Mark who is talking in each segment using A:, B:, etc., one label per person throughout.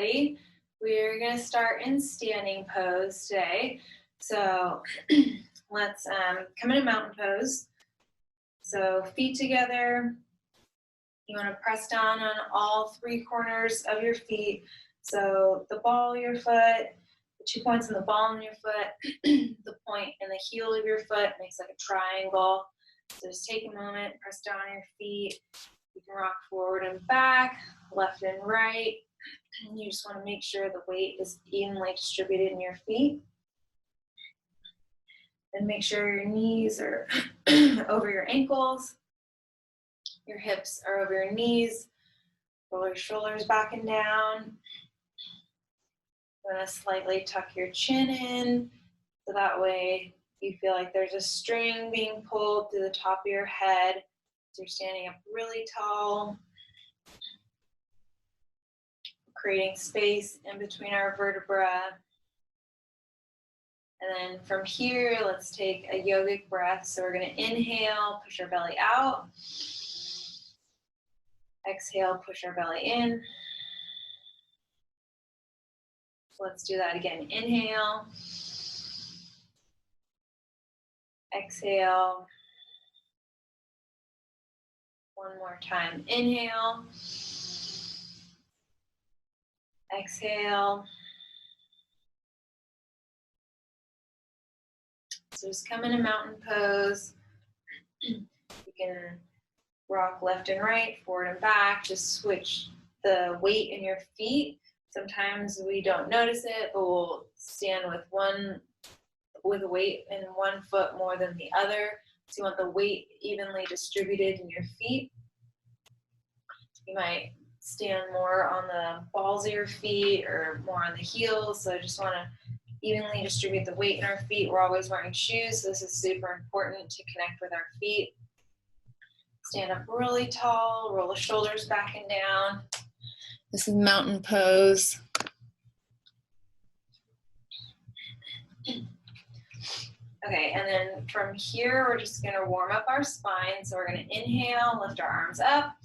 A: everybody. We're going to start in standing pose today. So let's come into mountain pose. So feet together. You want to press down on all three corners of your feet. So the ball of your foot, the 2 points in the ball of your foot, the point in the heel of your foot makes like a triangle. So just take a moment, press down on your feet. You can rock forward and back, left and right. And you just want to make sure the weight is evenly distributed in your feet. And make sure your knees are over your ankles. Your hips are over your knees. Roll your shoulders back and down. You want to slightly tuck your chin in, so that way you feel like there's a string being pulled through the top of your head. So you're standing up really tall, creating space in between our vertebra. And then from here, let's take a yogic breath. So we're going to inhale, push our belly out. Exhale, push our belly in. So let's do that again. Inhale. Exhale. One more time. Inhale. Exhale. So just come into mountain pose. You can rock left and right, forward and back. Just switch the weight in your feet. Sometimes we don't notice it, but we'll stand with a weight in one foot more than the other. So you want the weight evenly distributed in your feet. You might stand more on the balls of your feet or more on the heels. So I just want to evenly distribute the weight in our feet. We're always wearing shoes, so this is super important to connect with our feet. Stand up really tall, roll the shoulders back and down. This is mountain pose. Okay, and then from here, we're just gonna warm up our spine. So we're gonna inhale, lift our arms up.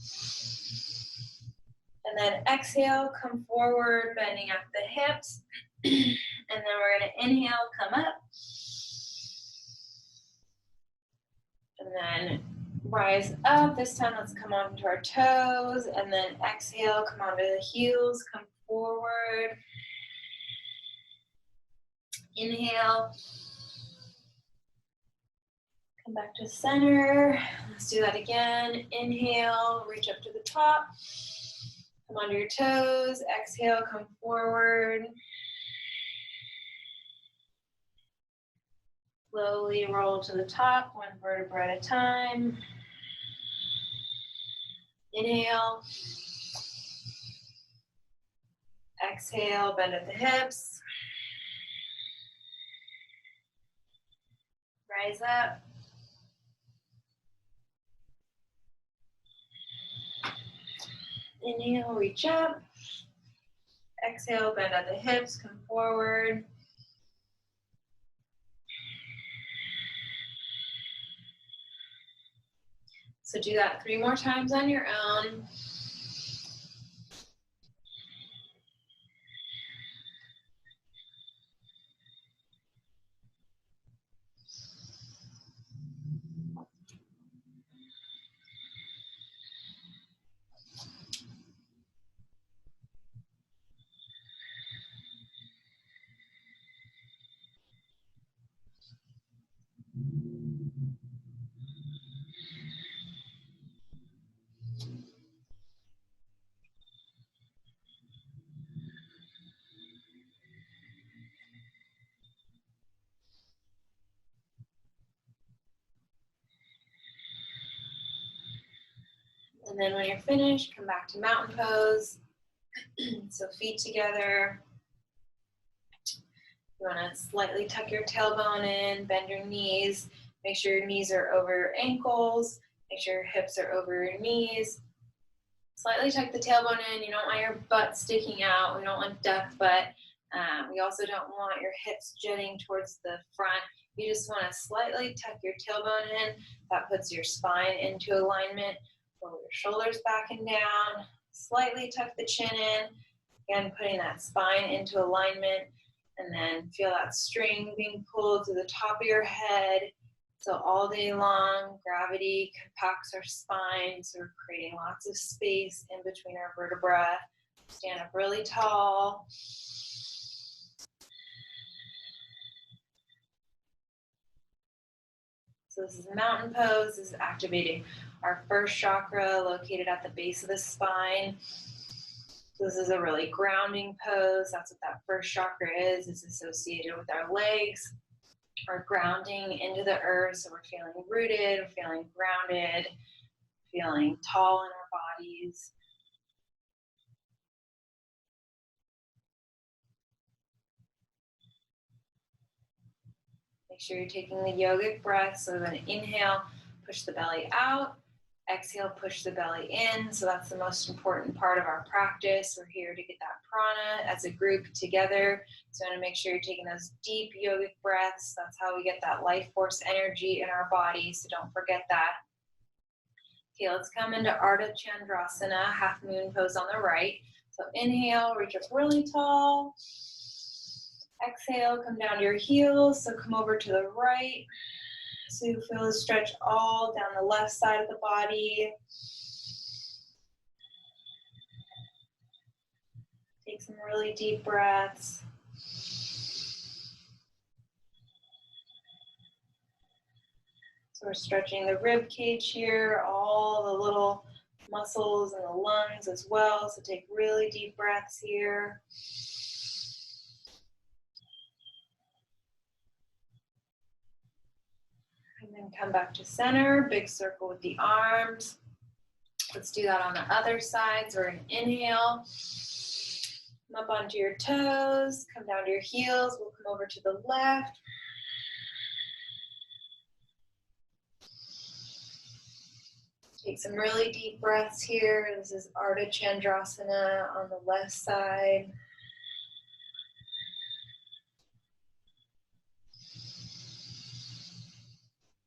A: And then exhale, come forward, bending up the hips. And then we're gonna inhale, come up. And then rise up. This time, let's come onto our toes. And then exhale, come onto the heels, come forward. Inhale. Come back to center. Let's do that again. Inhale, reach up to the top. Come onto your toes. Exhale, come forward. Slowly roll to the top, one vertebra at a time. Inhale. Exhale, bend at the hips. Rise up. Inhale, reach up. Exhale, bend at the hips, come forward. So do that 3 more times on your own. And then when you're finished, come back to mountain pose. So feet together. You want to slightly tuck your tailbone in, bend your knees. Make sure your knees are over your ankles. Make sure your hips are over your knees. Slightly tuck the tailbone in. You don't want your butt sticking out. We don't want duck butt. We also don't want your hips jutting towards the front. You just want to slightly tuck your tailbone in. That puts your spine into alignment. Roll your shoulders back and down. Slightly tuck the chin in. Again, putting that spine into alignment, and then feel that string being pulled to the top of your head. So all day long, gravity compacts our spine, so we're creating lots of space in between our vertebrae. Stand up really tall. So this is a mountain pose. This is activating our first chakra located at the base of the spine. So this is a really grounding pose. That's what that first chakra is. It's associated with our legs. We're grounding into the earth, so we're feeling rooted, we're feeling grounded, feeling tall in our bodies. Make sure you're taking the yogic breath. So then inhale, push the belly out. Exhale, push the belly in. So that's the most important part of our practice. We're here to get that prana as a group together. So you want to make sure you're taking those deep yogic breaths. That's how we get that life force energy in our body. So don't forget that. Okay, let's come into Ardha Chandrasana, half moon pose on the right. So inhale, reach up really tall. Exhale, come down to your heels. So come over to the right. So you feel the stretch all down the left side of the body. Take some really deep breaths. So we're stretching the rib cage here, all the little muscles in the lungs as well. So take really deep breaths here. And then come back to center, big circle with the arms. Let's do that on the other side. So we're going to inhale, come up onto your toes, come down to your heels. We'll come over to the left. Take some really deep breaths here. This is Ardha Chandrasana on the left side.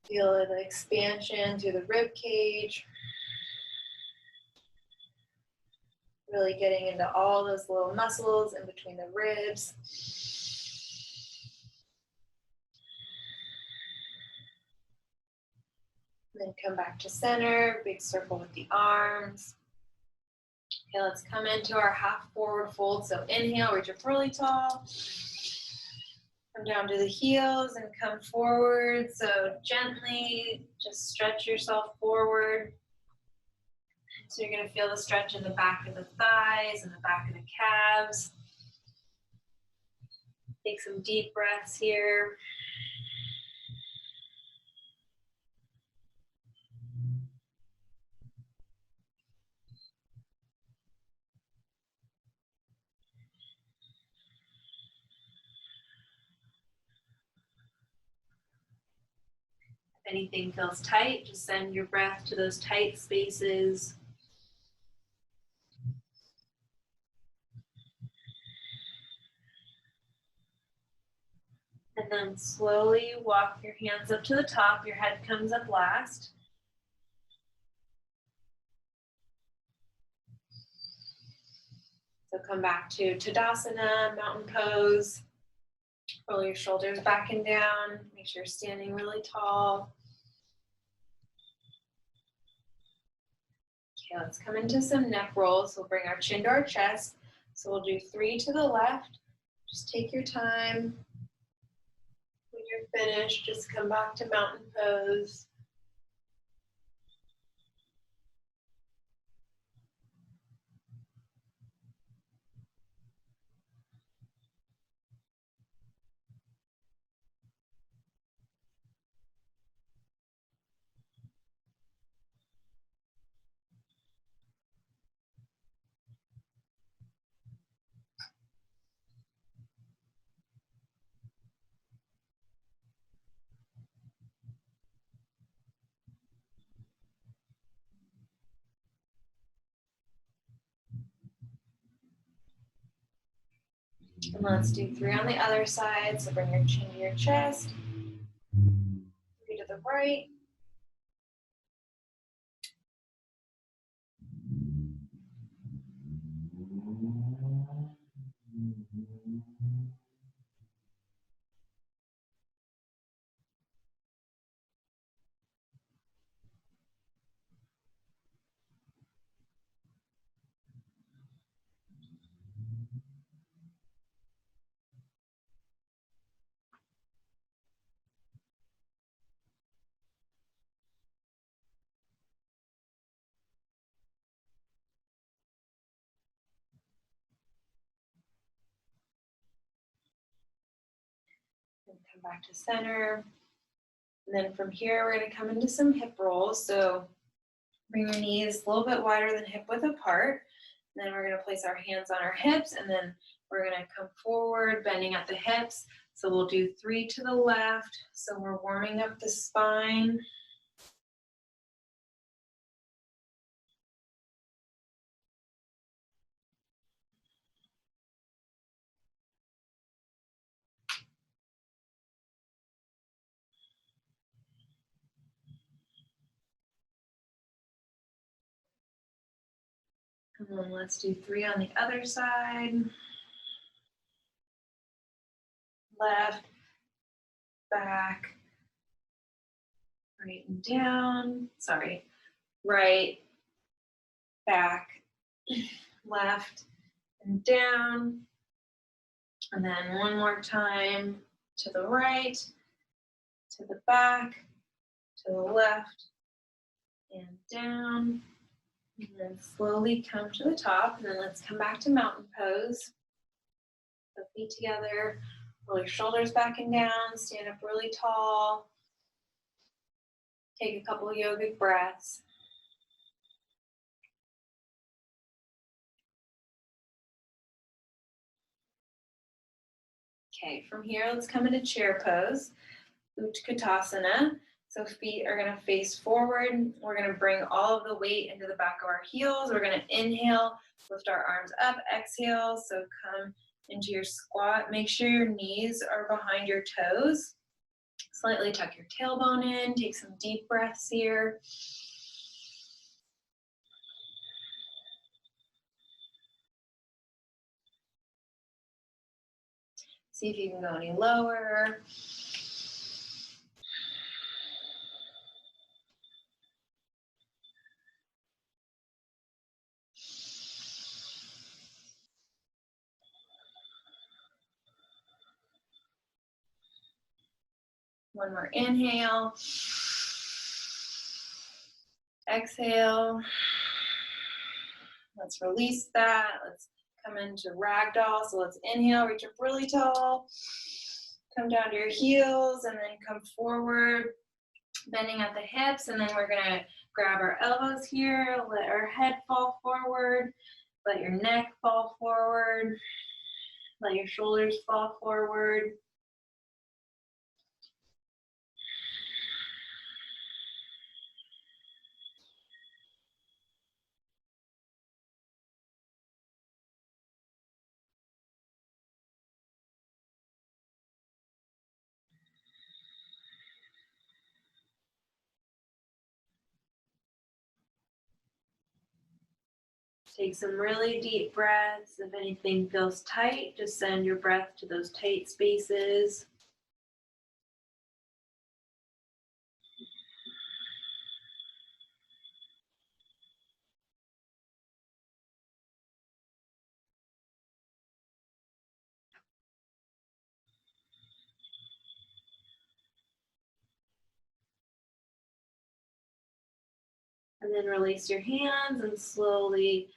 A: Feel the expansion through the rib cage. Really getting into all those little muscles in between the ribs. And then come back to center, big circle with the arms. Okay, let's come into our half forward fold. So inhale, reach up really tall. Come down to the heels and come forward. So gently just stretch yourself forward. So you're going to feel the stretch in the back of the thighs and the back of the calves. Take some deep breaths here. If anything feels tight, just send your breath to those tight spaces. And then slowly walk your hands up to the top. Your head comes up last. So come back to Tadasana, mountain pose. Roll your shoulders back and down. Make sure you're standing really tall. Okay, let's come into some neck rolls. We'll bring our chin to our chest. So we'll do 3 to the left. Just take your time. When you're finished, just come back to mountain pose. And let's do 3 on the other side. So bring your chin to your chest. 3 to the right. And come back to center. And then from here, we're going to come into some hip rolls. So bring your knees a little bit wider than hip width apart. And then we're going to place our hands on our hips, and then we're going to come forward, bending at the hips. So we'll do 3 to the left. So we're warming up the spine. And then let's do 3 on the other side. Left, back, right and down. Sorry. Right, back, left, and down. And then one more time to the right, to the back, to the left, and down. And then slowly come to the top, and then let's come back to mountain pose. So feet together, roll your shoulders back and down, stand up really tall. Take a couple of yogic breaths. Okay, from here, let's come into chair pose, Utkatasana. So feet are gonna face forward. We're gonna bring all of the weight into the back of our heels. We're gonna inhale, lift our arms up, exhale. So come into your squat. Make sure your knees are behind your toes. Slightly tuck your tailbone in. Take some deep breaths here. See if you can go any lower. One more inhale. Exhale. Let's release that. Let's come into ragdoll. So let's inhale, reach up really tall. Come down to your heels and then come forward, bending at the hips. And then we're gonna grab our elbows here, let our head fall forward, let your neck fall forward, let your shoulders fall forward. Take some really deep breaths. If anything feels tight, just send your breath to those tight spaces. And then release your hands and slowly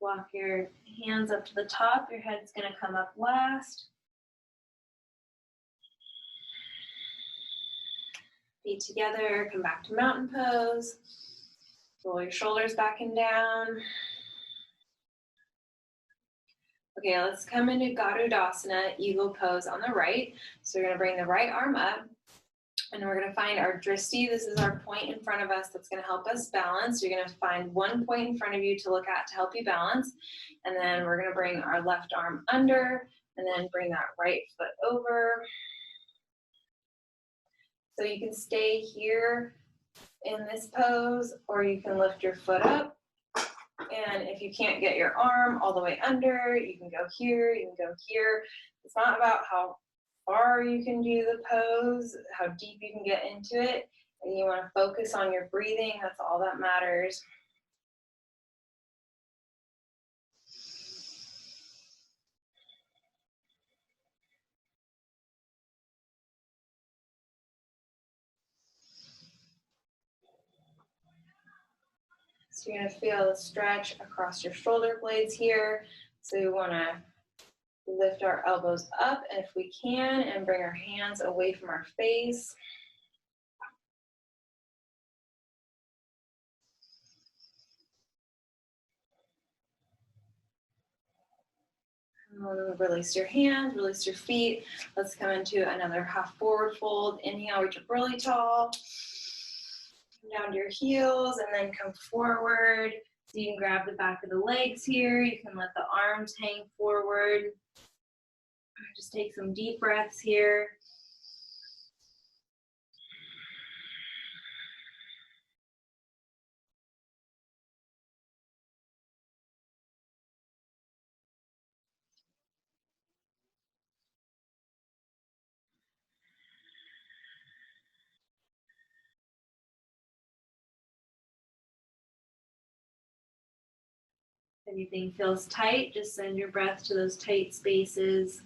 A: walk your hands up to the top. Your head's going to come up last. Feet together, come back to mountain pose. Roll your shoulders back and down. Okay, let's come into Garudasana, eagle pose on the right. So you're going to bring the right arm up. And we're going to find our dristi. This is our point in front of us that's going to help us balance. You're going to find one point in front of you to look at to help you balance. And then we're going to bring our left arm under and then bring that right foot over. So you can stay here in this pose, or you can lift your foot up. And if you can't get your arm all the way under, you can go here, you can go here. It's not about how far you can do the pose, how deep you can get into it, and you want to focus on your breathing. That's all that matters. So you're gonna feel the stretch across your shoulder blades here. So we wanna lift our elbows up if we can and bring our hands away from our face. Release your hands, release your feet. Let's come into another half forward fold. Inhale, reach up really tall. Come down to your heels and then come forward. So you can grab the back of the legs here. You can let the arms hang forward. Just take some deep breaths here. If anything feels tight, just send your breath to those tight spaces.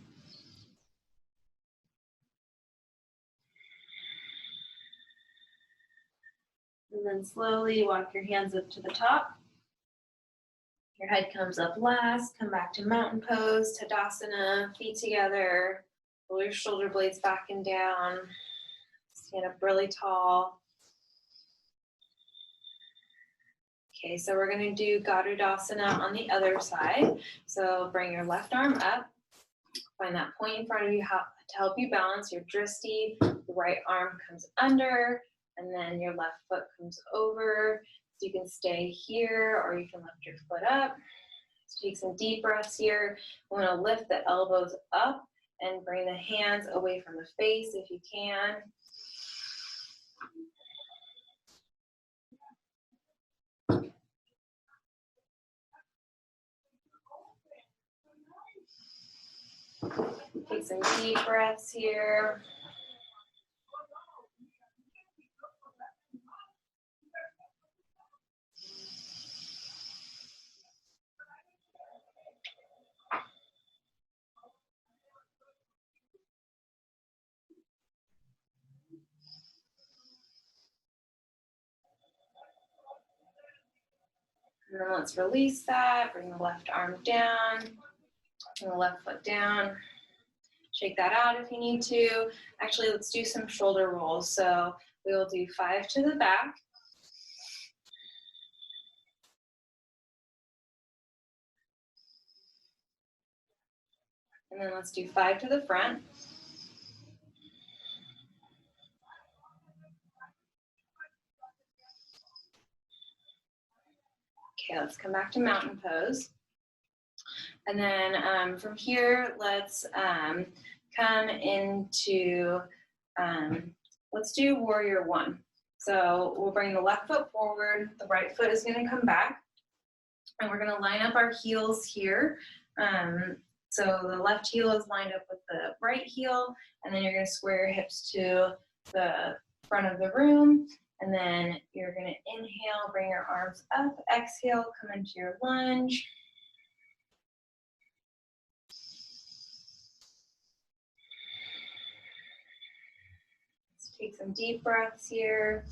A: And then slowly walk your hands up to the top. Your head comes up last. Come back to mountain pose, Tadasana, feet together. Pull your shoulder blades back and down. Stand up really tall. Okay, so we're going to do Garudasana on the other side. So bring your left arm up. Find that point in front of you to help you balance your drishti. The right arm comes under, and then your left foot comes over. So you can stay here, or you can lift your foot up. So take some deep breaths here. We want to lift the elbows up and bring the hands away from the face if you can. Take some deep breaths here. And then let's release that. Bring the left arm down. Bring the left foot down. Shake that out if you need to. Actually, let's do some shoulder rolls. So we will do 5 to the back. And then let's do 5 to the front. Okay, let's come back to mountain pose. And then from here, let's come into, let's do warrior 1. So we'll bring the left foot forward, the right foot is gonna come back, and we're gonna line up our heels here. So the left heel is lined up with the right heel, and then you're gonna square your hips to the front of the room, and then you're gonna inhale, bring your arms up, exhale, come into your lunge. Let's take some deep breaths here.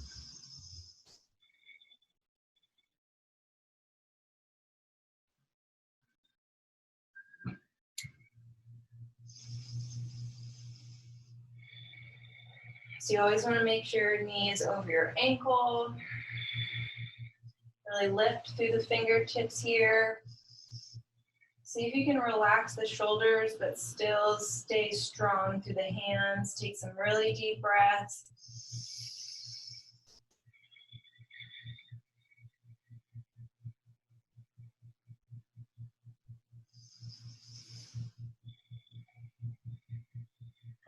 A: So you always want to make sure your knee is over your ankle. Really lift through the fingertips here. See if you can relax the shoulders, but still stay strong through the hands. Take some really deep breaths.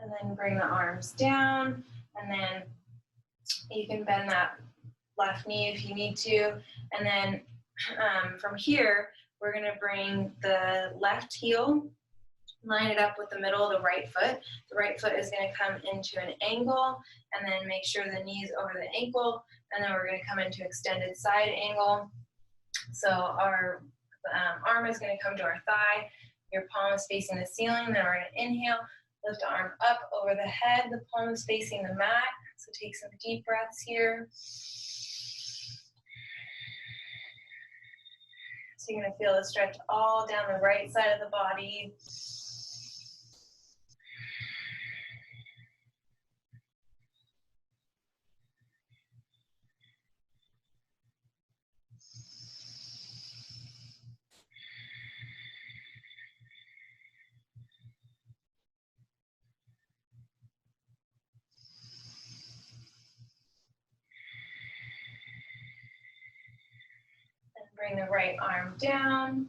A: And then bring the arms down, and then you can bend that left knee if you need to. And then from here, we're gonna bring the left heel, line it up with the middle of the right foot. The right foot is gonna come into an angle, and then make sure the knee is over the ankle, and then we're gonna come into extended side angle. So our arm is gonna come to our thigh, your palm is facing the ceiling, then we're gonna inhale, lift the arm up over the head, the palm is facing the mat. So take some deep breaths here. So you're going to feel the stretch all down the right side of the body. And bring the right arm down.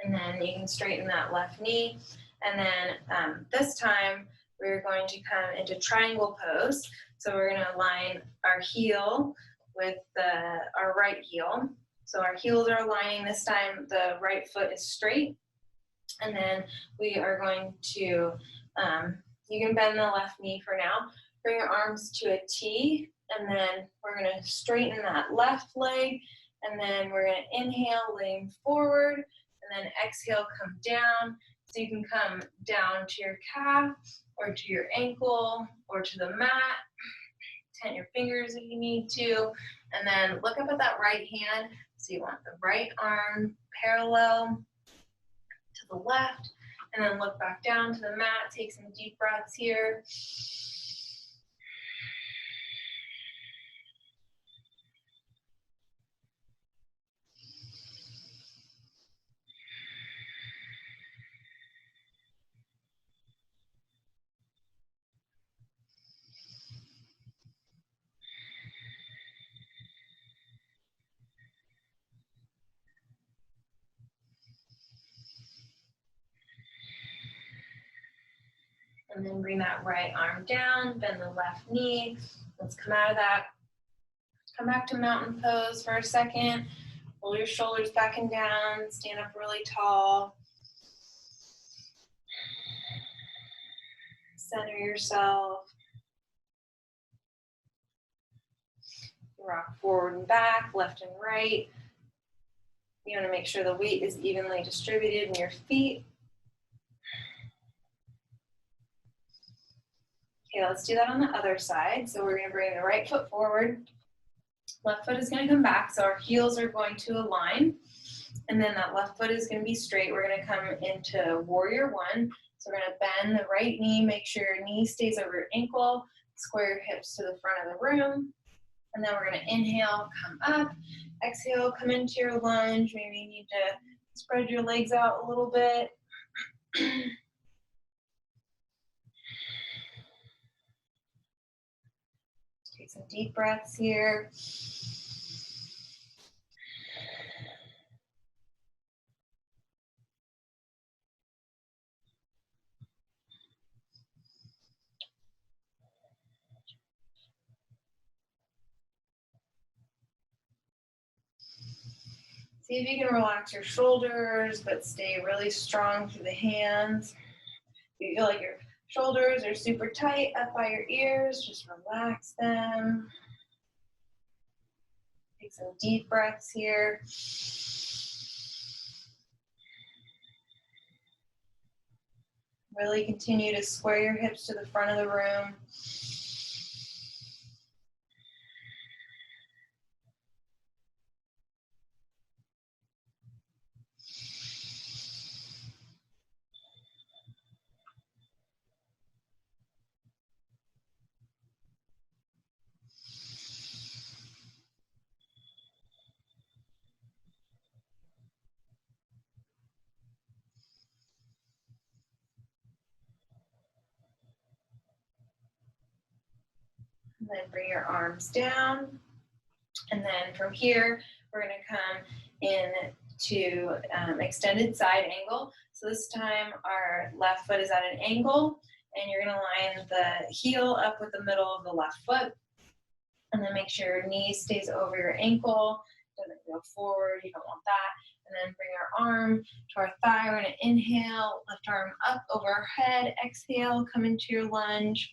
A: And then you can straighten that left knee. And then this time we're going to come into triangle pose. So we're going to align our heel with our right heel. So our heels are aligning. This time the right foot is straight. And then we are going to, you can bend the left knee for now. Bring your arms to a T. And then we're going to straighten that left leg. And then we're going to inhale, lean forward. And then exhale, come down. So you can come down to your calf or to your ankle or to the mat. Tent your fingers if you need to. And then look up at that right hand. So you want the right arm parallel to the left. And then look back down to the mat. Take some deep breaths here. And then bring that right arm down, bend the left knee. Let's come out of that. Come back to mountain pose for a second. Roll your shoulders back and down. Stand up really tall. Center yourself. Rock forward and back, left and right. You want to make sure the weight is evenly distributed in your feet. Okay, let's do that on the other side. So we're going to bring the right foot forward. Left foot is going to come back, so our heels are going to align. And then that left foot is going to be straight. We're going to come into warrior one. So we're going to bend the right knee, make sure your knee stays over your ankle, square your hips to the front of the room. And then we're going to inhale, come up. Exhale, come into your lunge. Maybe you need to spread your legs out a little bit. Take some deep breaths here. See if you can relax your shoulders, but stay really strong through the hands. If you feel like your shoulders are super tight up by your ears, just relax them. Take some deep breaths here. Really continue to square your hips to the front of the room. And then bring your arms down. And then from here, we're going to come in to extended side angle. So this time our left foot is at an angle, and you're going to line the heel up with the middle of the left foot. And then make sure your knee stays over your ankle. Doesn't go forward, you don't want that. And then bring our arm to our thigh. We're going to inhale, lift arm up over our head. Exhale, come into your lunge.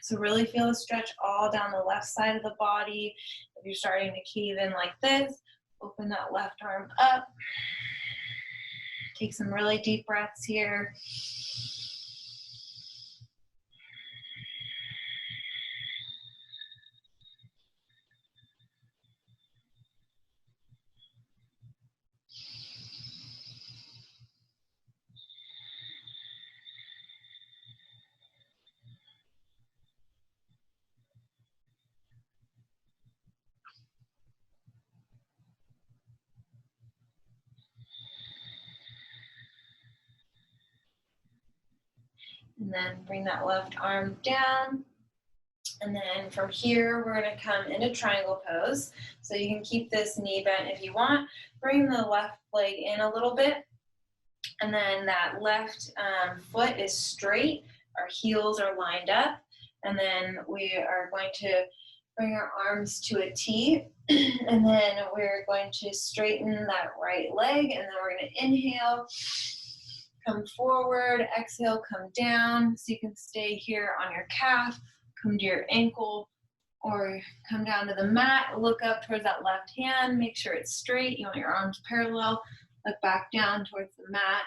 A: So really feel the stretch all down the left side of the body. If you're starting to cave in like this, open that left arm up. Take some really deep breaths here. And then bring that left arm down. And then from here, we're going to come into triangle pose. So you can keep this knee bent if you want. Bring the left leg in a little bit. And then that left foot is straight. Our heels are lined up. And then we are going to bring our arms to a T. And then we're going to straighten that right leg. And then we're going to inhale, come forward, exhale, come down. So you can stay here on your calf, come to your ankle, or come down to the mat, look up towards that left hand, make sure it's straight. You want your arms parallel, look back down towards the mat.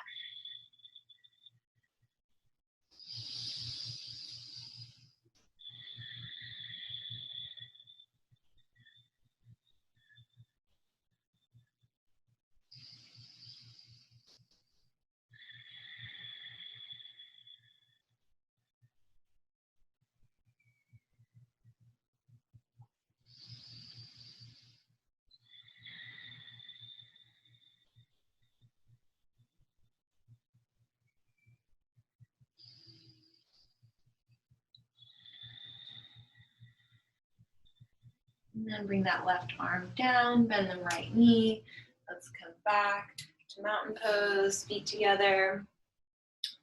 A: And then bring that left arm down, bend the right knee. Let's come back to mountain pose, feet together.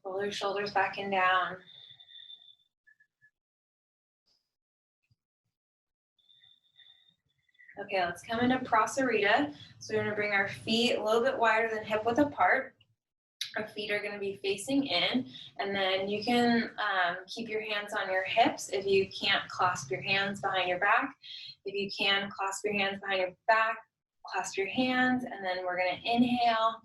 A: Roll your shoulders back and down. Okay, let's come into Prasarita. So we're gonna bring our feet a little bit wider than hip width apart. Our feet are gonna be facing in, and then you can keep your hands on your hips if you can't clasp your hands behind your back. If you can, clasp your hands behind your back, clasp your hands, and then we're gonna inhale,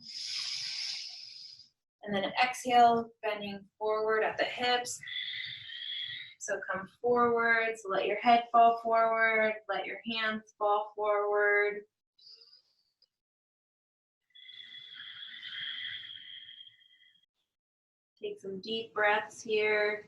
A: and then exhale, bending forward at the hips. So come forward, so let your head fall forward, let your hands fall forward. Take some deep breaths here.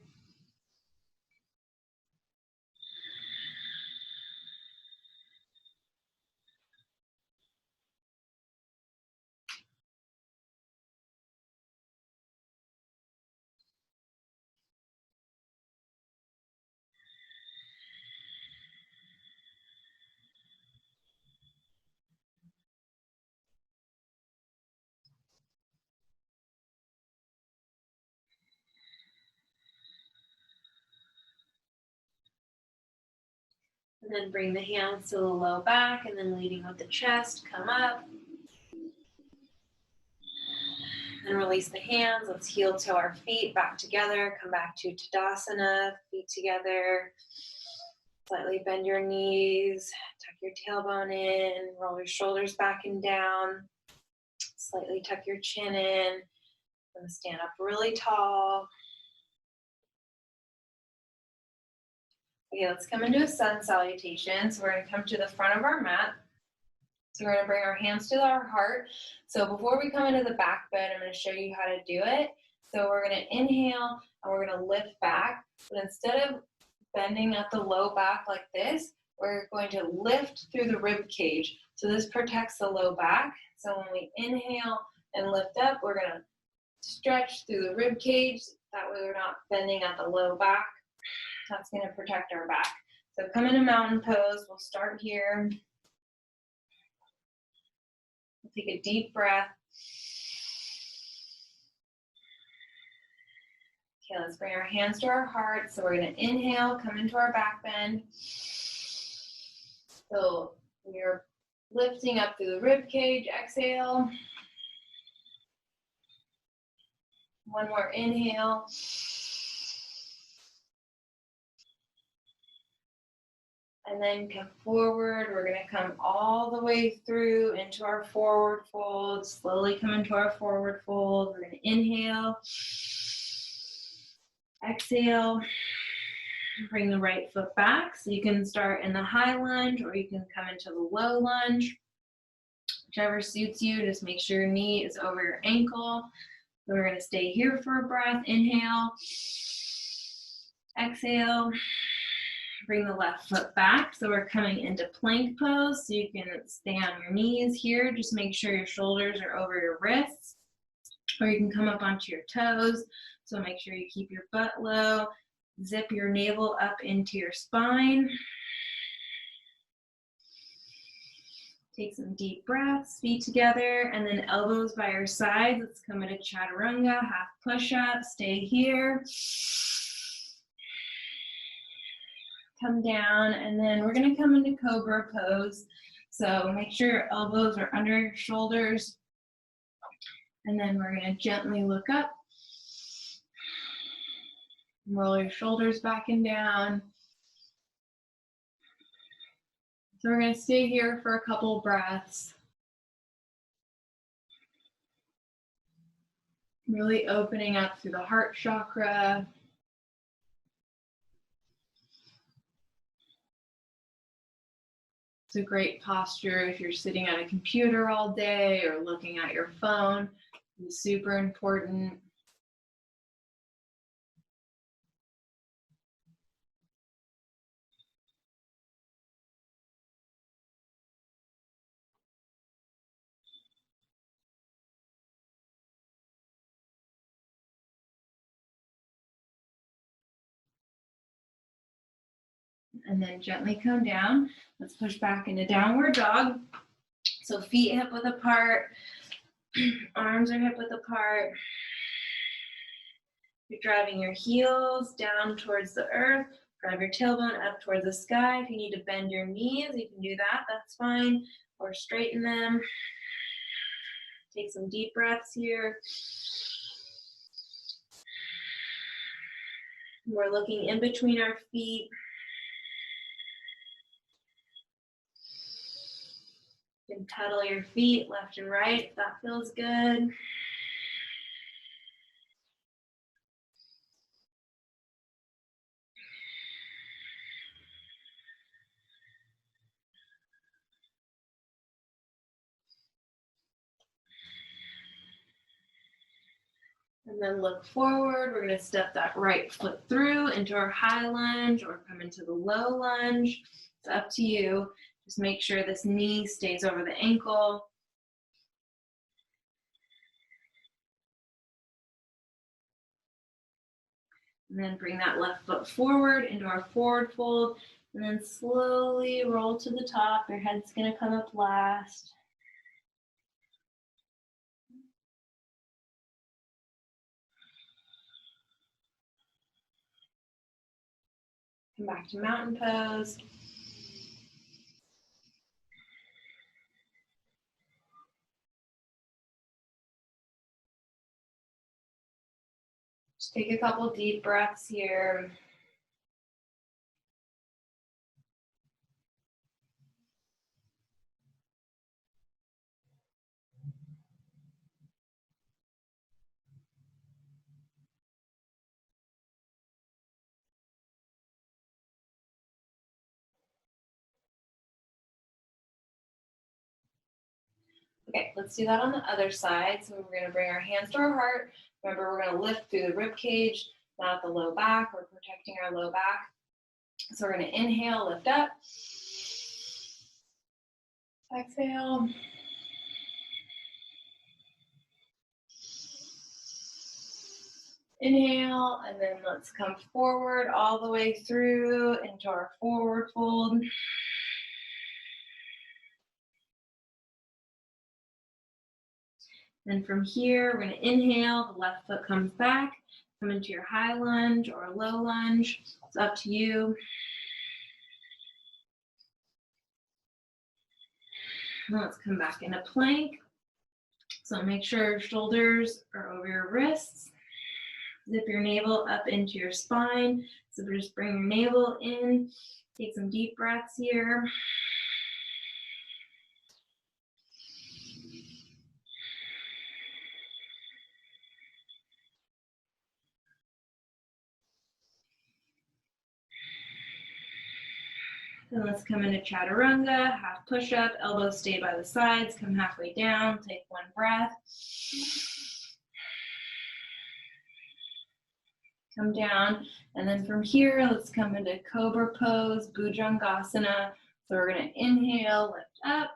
A: And then bring the hands to the low back, and then leading with the chest, come up. And release the hands. Let's heel toe our feet back together. Come back to Tadasana, feet together. Slightly bend your knees, tuck your tailbone in, roll your shoulders back and down. Slightly tuck your chin in. I'm gonna stand up really tall. Okay, let's come into a sun salutation. So we're gonna come to the front of our mat. So we're gonna bring our hands to our heart. So before we come into the back bend, I'm gonna show you how to do it. So we're gonna inhale and we're gonna lift back. But instead of bending at the low back like this, we're going to lift through the rib cage. So this protects the low back. So when we inhale and lift up, we're gonna stretch through the rib cage. That way we're not bending at the low back. That's gonna protect our back. So come into mountain pose. We'll start here. Take a deep breath. Okay, let's bring our hands to our heart. So we're going to inhale, come into our back bend. So we're lifting up through the rib cage. Exhale. One more inhale. And then come forward. We're going to come all the way through into our forward fold. Slowly come into our forward fold. We're going to inhale. Exhale. Bring the right foot back. So you can start in the high lunge or you can come into the low lunge. Whichever suits you. Just make sure your knee is over your ankle. So we're going to stay here for a breath. Inhale. Exhale. Bring the left foot back. So we're coming into plank pose. So you can stay on your knees here. Just make sure your shoulders are over your wrists. or you can come up onto your toes. So make sure you keep your butt low. Zip your navel up into your spine. Take some deep breaths, feet together, and then elbows by your sides. Let's come into chaturanga, half push-up. Stay here. Come down, and then we're gonna come into cobra pose. So make sure your elbows are under your shoulders, and then we're gonna gently look up. Roll your shoulders back and down. So we're going to stay here for a couple breaths. Really opening up through the heart chakra. It's a great posture if you're sitting at a computer all day or looking at your phone. It's super important. And then gently come down. Let's push back into downward dog. So feet hip width apart, arms are hip width apart. You're driving your heels down towards the earth. Drive your tailbone up towards the sky. If you need to bend your knees, you can do that, that's fine. Or straighten them. Take some deep breaths here. We're looking in between our feet. You can pedal your feet left and right if that feels good. And then look forward. We're going to step that right foot through into our high lunge or come into the low lunge. It's up to you. Just make sure this knee stays over the ankle. And then bring that left foot forward into our forward fold. And then slowly roll to the top. Your head's going to come up last. Come back to mountain pose. Just take a couple deep breaths here. Okay, let's do that on the other side. So we're going to bring our hands to our heart. Remember, we're going to lift through the rib cage, not the low back. We're protecting our low back. So we're going to inhale, lift up. Exhale. Inhale, and then let's come forward all the way through into our forward fold. Then from here, we're going to inhale, the left foot comes back, come into your high lunge or low lunge. It's up to you. And let's come back into plank. So make sure your shoulders are over your wrists. Zip your navel up into your spine. So just bring your navel in. Take some deep breaths here. Then let's come into chaturanga, half push-up, elbows stay by the sides, come halfway down, take one breath. Come down, and then from here, let's come into cobra pose, bhujangasana. So we're gonna inhale, lift up,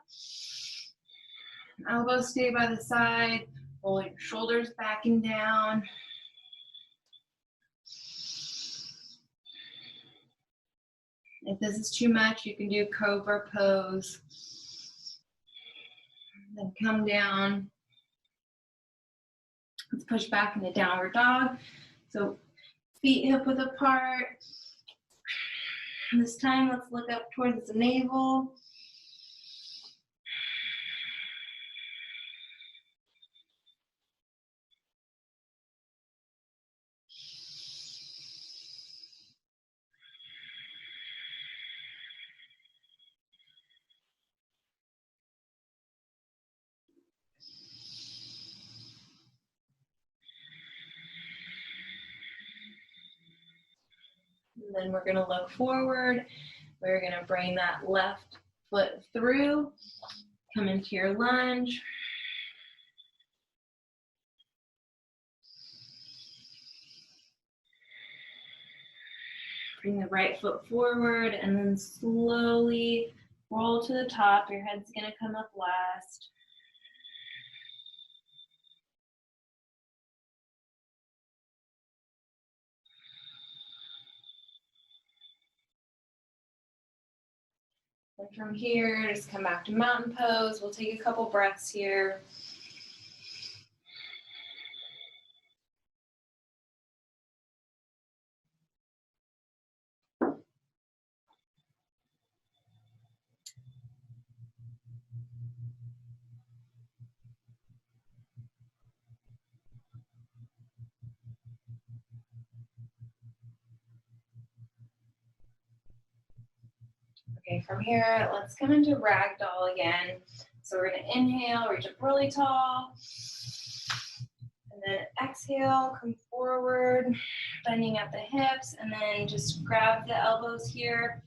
A: elbows stay by the side, Roll your shoulders back and down. If this is too much, you can do cobra pose. Then come down. Let's push back into downward dog. So feet hip width apart. This time, let's look up towards the navel. And then we're gonna look forward. We're gonna bring that left foot through, come into your lunge. Bring the right foot forward and then slowly roll to the top. Your head's gonna come up last. And from here, just come back to mountain pose. We'll take a couple breaths here. Okay, from here, let's come into ragdoll again. So we're gonna inhale, reach up really tall. And then exhale, come forward, bending at the hips, and then just grab the elbows here.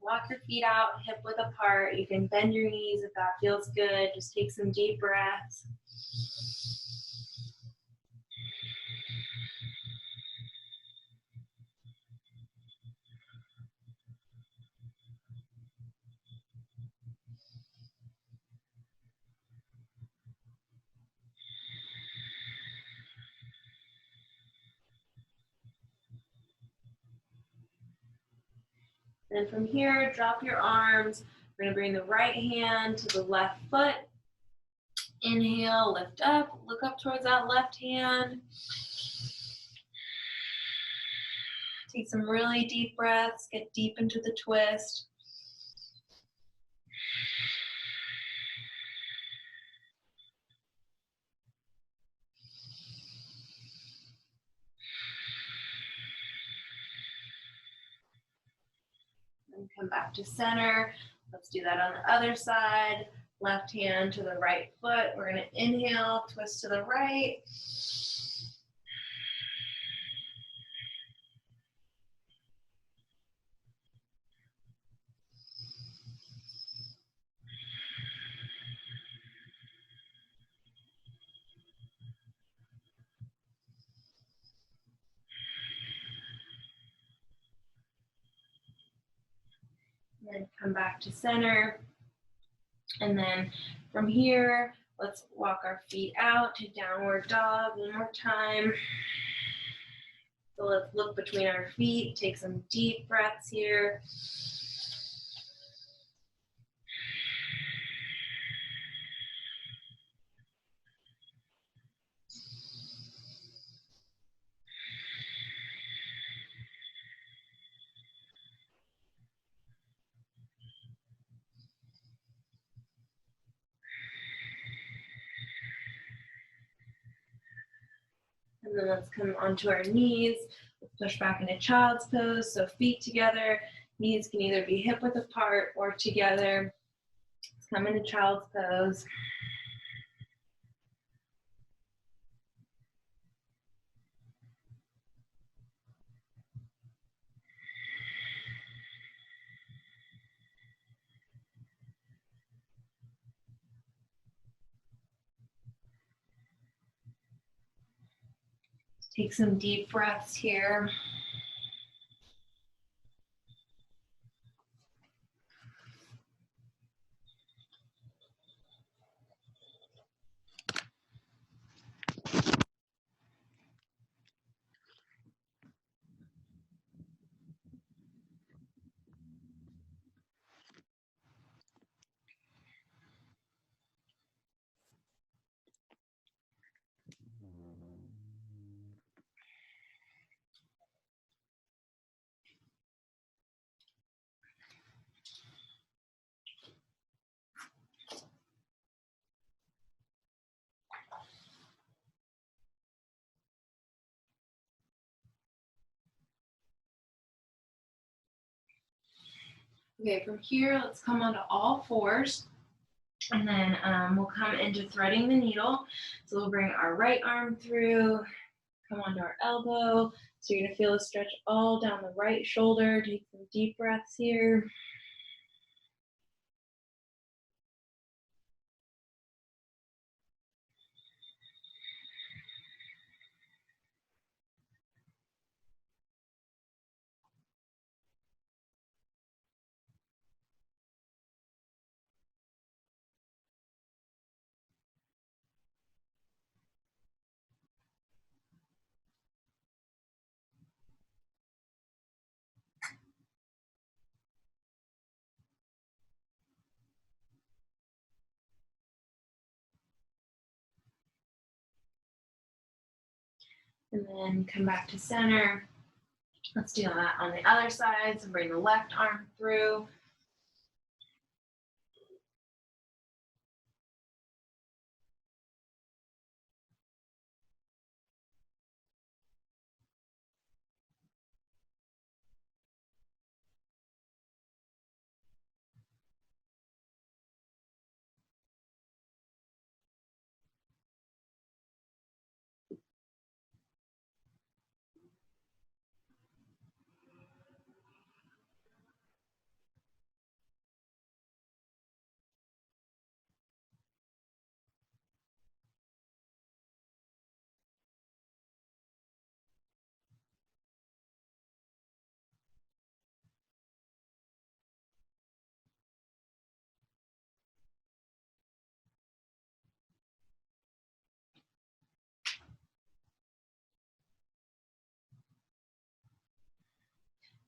A: Walk your feet out, hip width apart. You can bend your knees if that feels good. Just take some deep breaths. Then from here, drop your arms. We're gonna bring the right hand to the left foot. Inhale, lift up, look up towards that left hand. Take some really deep breaths, get deep into the twist. And come back to center. Let's do that on the other side. Left hand to the right foot. We're gonna inhale, twist to the right. And then come back to center. And then from here, let's walk our feet out to downward dog one more time. So let's look between our feet, take some deep breaths here. And then let's come onto our knees. Let's push back into child's pose. So feet together, knees can either be hip width apart or together. Let's come into child's pose. Take some deep breaths here. Okay, from here, let's come onto all fours. And then we'll come into threading the needle. So we'll bring our right arm through, come onto our elbow. So you're gonna feel a stretch all down the right shoulder. Take some deep breaths here. And then come back to center. Let's do that on the other side. So bring the left arm through.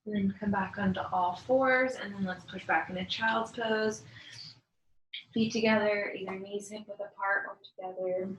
A: And then come back onto all fours, and then let's push back into child's pose. Feet together, either knees hip width apart or together.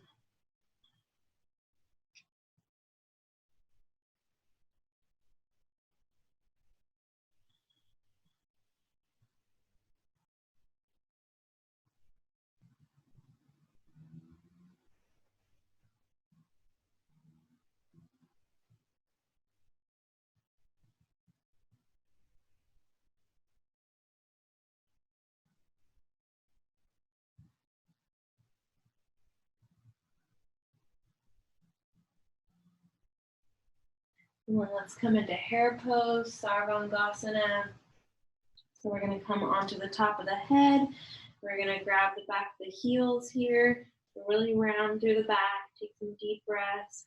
A: And then let's come into hare pose, Sarvangasana. So we're going to come onto the top of the head. We're going to grab the back of the heels here, really round through the back. Take some deep breaths.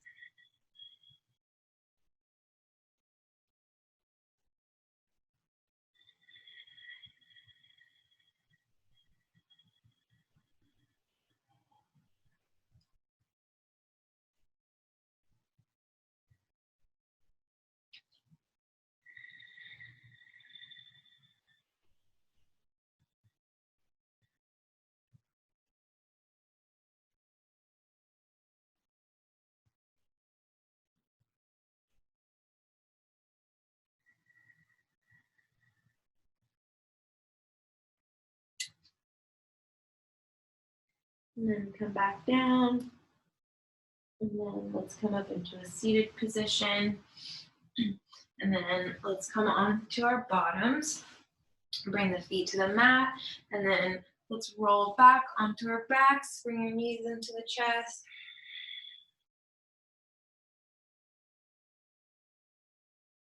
A: And then come back down. And then let's come up into a seated position. And then let's come on to our bottoms. Bring the feet to the mat. And then let's roll back onto our backs. Bring your knees into the chest.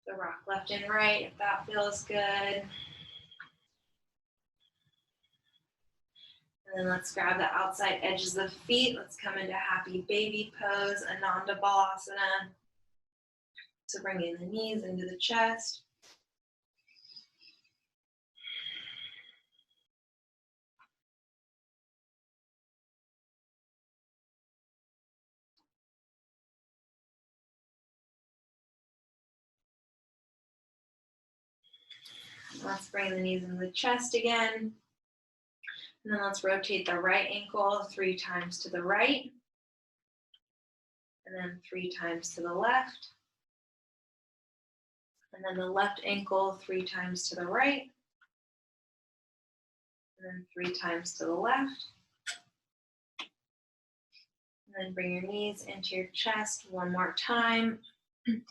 A: So rock left and right if that feels good. And then let's grab the outside edges of the feet. Let's come into happy baby pose, Ananda Balasana. So bringing the knees into the chest. Let's bring the knees into the chest again. And then let's rotate the right ankle 3 times to the right. And then 3 times to the left. And then the left ankle 3 times to the right. And then 3 times to the left. And then bring your knees into your chest one more time. And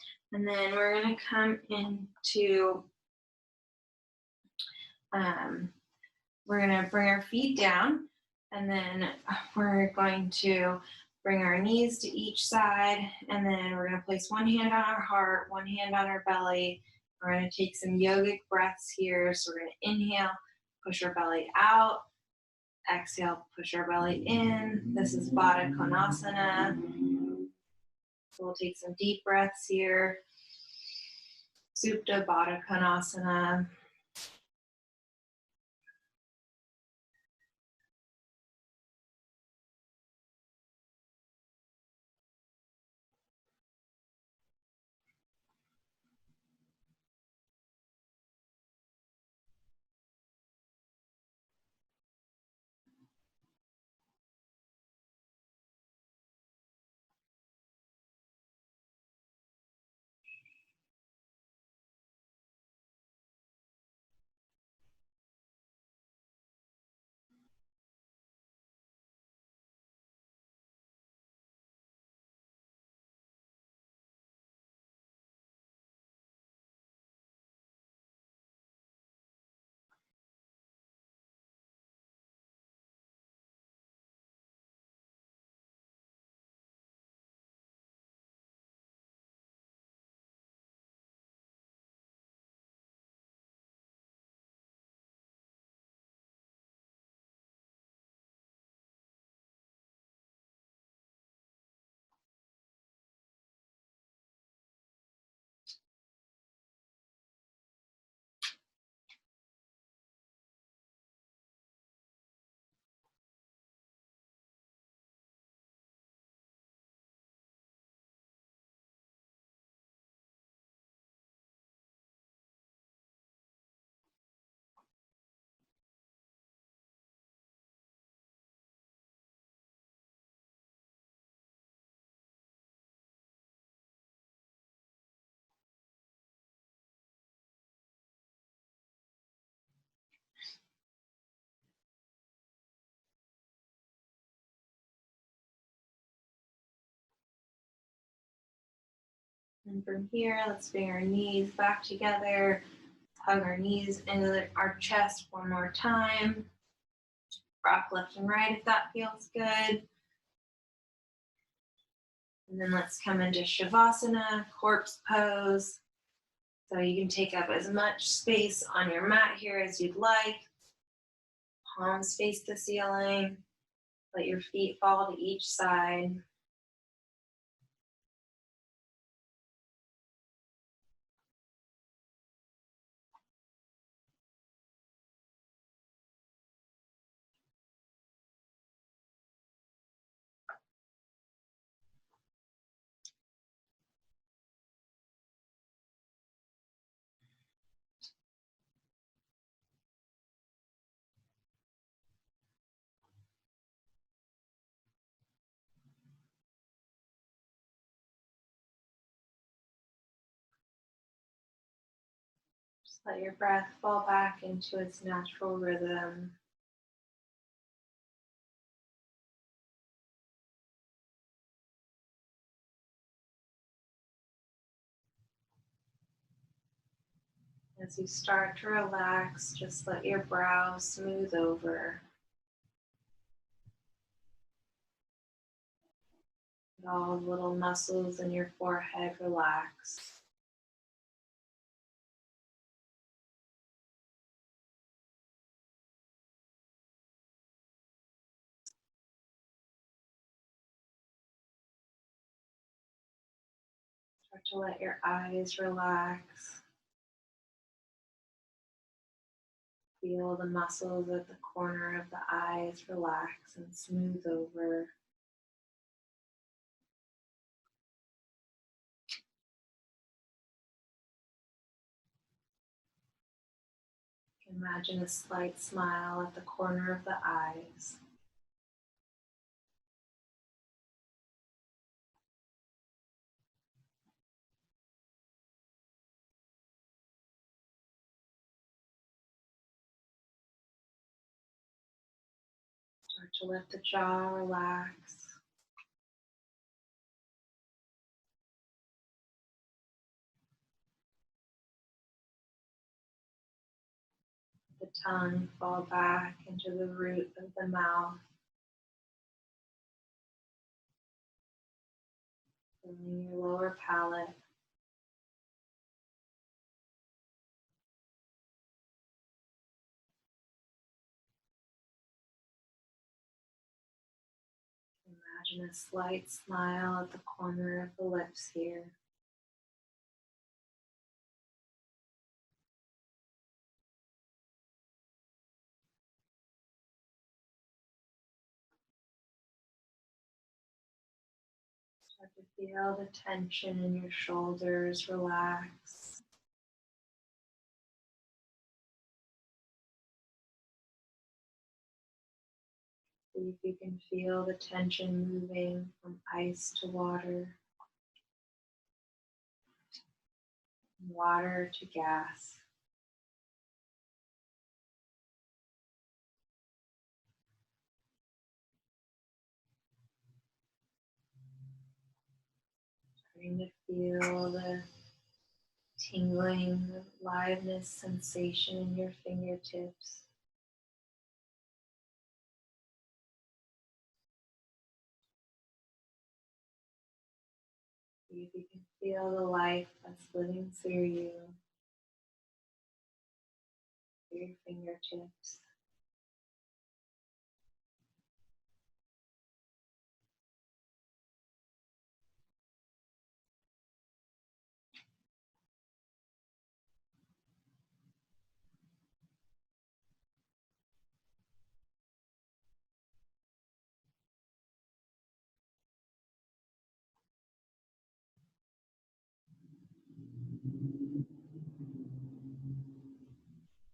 A: then we're going to come into We're going to bring our feet down, and then we're going to bring our knees to each side, and then we're going to place one hand on our heart, one hand on our belly. We're going to take some yogic breaths here. So we're going to inhale, push our belly out. Exhale, push our belly in. This is Baddha Konasana. So we'll take some deep breaths here. Supta, Baddha Konasana. And from here, let's bring our knees back together. Hug our knees into our chest one more time. Rock left and right if that feels good. And then let's come into Shavasana, corpse pose. So you can take up as much space on your mat here as you'd like. Palms face the ceiling. Let your feet fall to each side. Just let your breath fall back into its natural rhythm. As you start to relax, just let your brow smooth over. Let all the little muscles in your forehead relax. Start to let your eyes relax. Feel the muscles at the corner of the eyes relax and smooth over. Imagine a slight smile at the corner of the eyes. Start to let the jaw relax. The tongue fall back into the root of the mouth, filling your lower palate. Imagine a slight smile at the corner of the lips here. Start to feel the tension in your shoulders relax. See if you can feel the tension moving from ice to water, water to gas. Starting to feel the tingling, the liveness sensation in your fingertips. See if you can feel the life that's living through you, through your fingertips.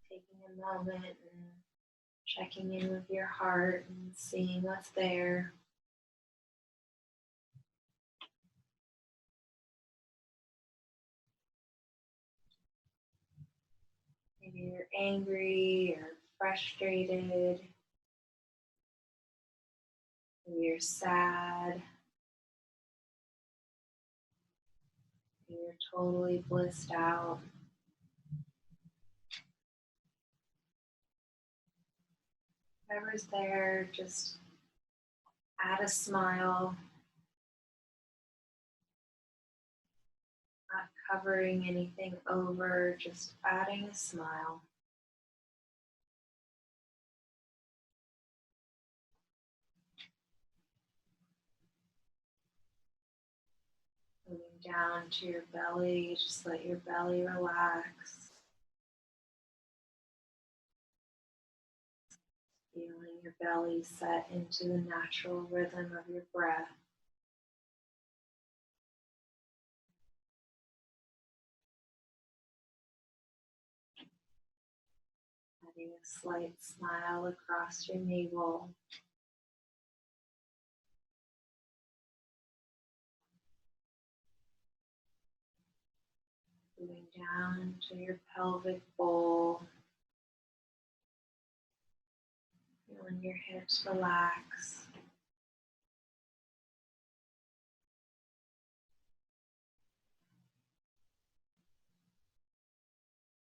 A: Taking a moment and checking in with your heart and seeing what's there. Maybe you're angry or frustrated. Maybe you're sad. Maybe you're totally blissed out. Whatever's there, just add a smile, not covering anything over, just adding a smile. Moving down to your belly, just let your belly relax. Feeling your belly set into the natural rhythm of your breath. Adding a slight smile across your navel. Moving down to your pelvic bowl. Feeling your hips relax.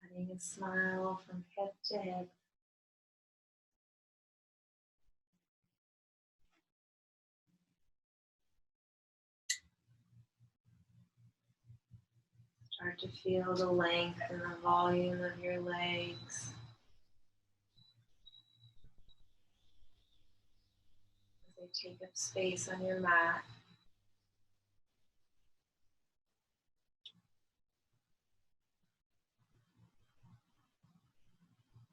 A: Adding a smile from hip to hip. Start to feel the length and the volume of your legs as they take up space on your mat.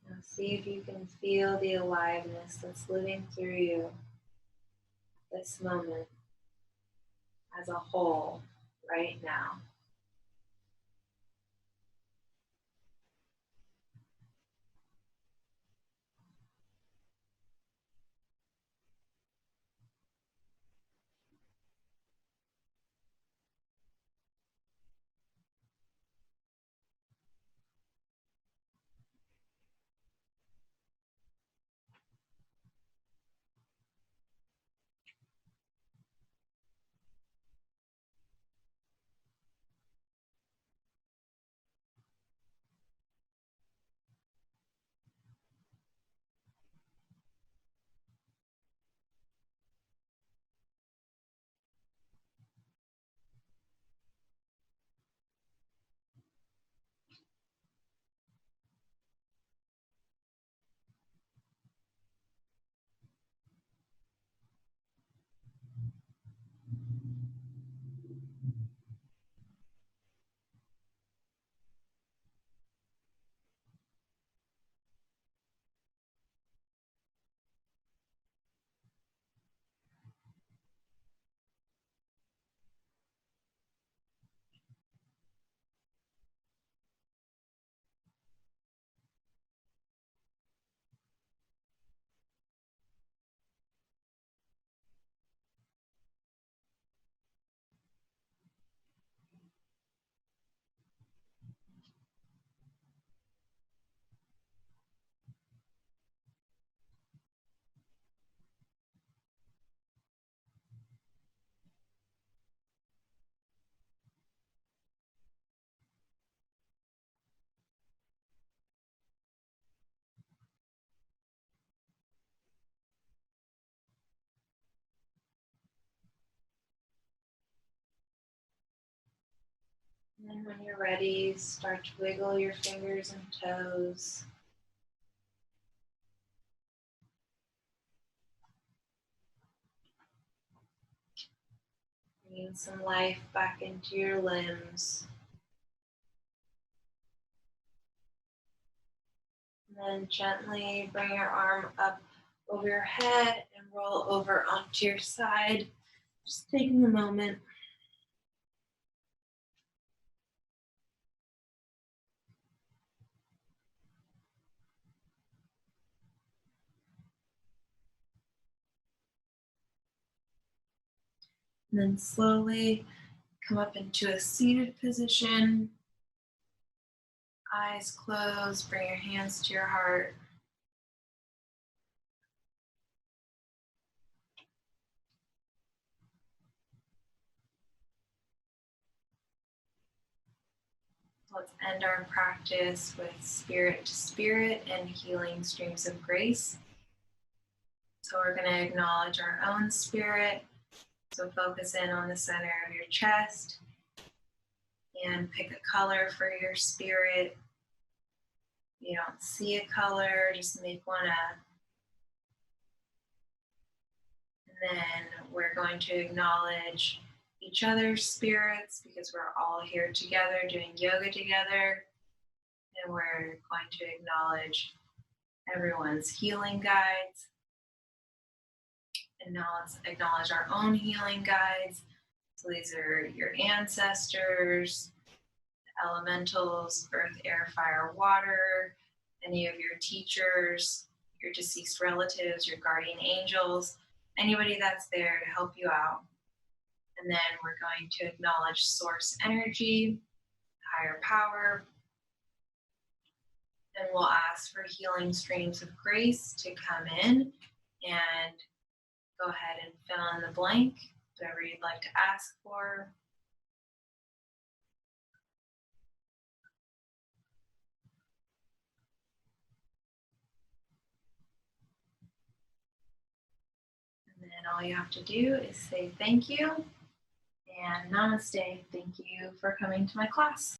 A: Now see if you can feel the aliveness that's living through you this moment as a whole right now. And when you're ready, start to wiggle your fingers and toes. Bringing some life back into your limbs. And then gently bring your arm up over your head and roll over onto your side. Just taking a moment. And then slowly come up into a seated position. Eyes closed, bring your hands to your heart. Let's end our practice with spirit to spirit and healing streams of grace. So we're going to acknowledge our own spirit. So focus in on the center of your chest and pick a color for your spirit. If you don't see a color, just make one up. And then we're going to acknowledge each other's spirits because we're all here together doing yoga together. And we're going to acknowledge everyone's healing guides. And now let's acknowledge our own healing guides. So these are your ancestors, elementals, earth, air, fire, water, any of your teachers, your deceased relatives, your guardian angels, anybody that's there to help you out. And then we're going to acknowledge source energy, higher power, and we'll ask for healing streams of grace to come in and go ahead and fill in the blank, whatever you'd like to ask for. And then all you have to do is say thank you and namaste. Thank you for coming to my class.